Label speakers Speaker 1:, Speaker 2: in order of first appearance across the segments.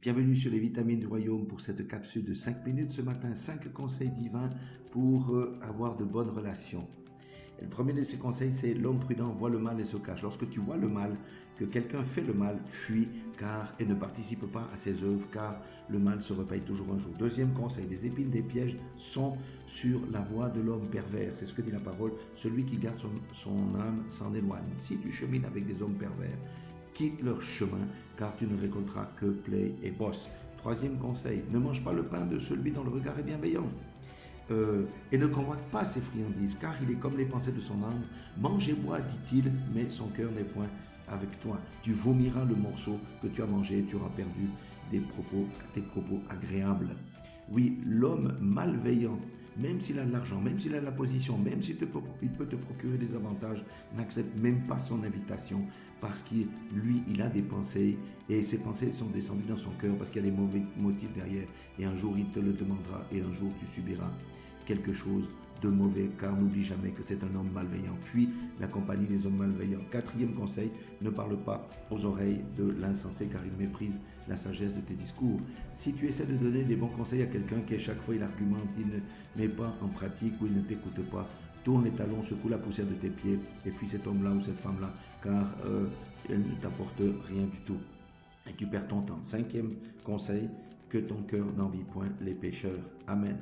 Speaker 1: Bienvenue sur les vitamines du royaume pour cette capsule de 5 minutes ce matin, 5 conseils divins pour avoir de bonnes relations. Et le premier de ces conseils, c'est l'homme prudent voit le mal et se cache. Lorsque tu vois le mal, que quelqu'un fait le mal, fuis et ne participe pas à ses œuvres, car le mal se repaye toujours un jour. Deuxième conseil, les épines des pièges sont sur la voie de l'homme pervers. C'est ce que dit la parole, celui qui garde son âme s'en éloigne. Si tu chemines avec des hommes pervers, quitte leur chemin, car tu ne récolteras que plaie et bosse. Troisième conseil, ne mange pas le pain de celui dont le regard est bienveillant. Et ne convoite pas ses friandises, car il est comme les pensées de son âme. Mange et bois, dit-il, mais son cœur n'est point avec toi. Tu vomiras le morceau que tu as mangé et tu auras perdu tes propos agréables. Oui, l'homme malveillant, même s'il a de l'argent, même s'il a de la position, même s'il peut te procurer des avantages, n'accepte même pas son invitation parce qu'il il a des pensées et ces pensées sont descendues dans son cœur parce qu'il y a des mauvais motifs derrière et un jour il te le demandera et un jour tu subiras quelque chose de mauvais, car n'oublie jamais que c'est un homme malveillant. Fuis la compagnie des hommes malveillants. Quatrième conseil, ne parle pas aux oreilles de l'insensé, car il méprise la sagesse de tes discours. Si tu essaies de donner des bons conseils à quelqu'un qui, à chaque fois, il argumente, il ne met pas en pratique ou il ne t'écoute pas, tourne les talons, secoue la poussière de tes pieds et fuis cet homme-là ou cette femme-là, car elle ne t'apporte rien du tout. Et tu perds ton temps. Cinquième conseil, que ton cœur n'envie point les pécheurs. Amen.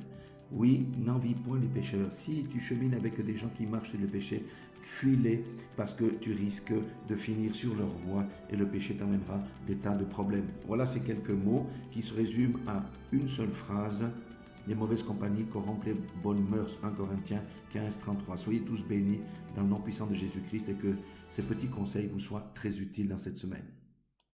Speaker 1: Oui, n'envie point les pécheurs. Si tu chemines avec des gens qui marchent sur le péché, fuis-les parce que tu risques de finir sur leur voie et le péché t'amènera des tas de problèmes. Voilà ces quelques mots qui se résument à une seule phrase. Les mauvaises compagnies corrompent les bonnes mœurs. 1 Corinthiens 15, 33. Soyez tous bénis dans le nom puissant de Jésus-Christ et que ces petits conseils vous soient très utiles dans cette semaine.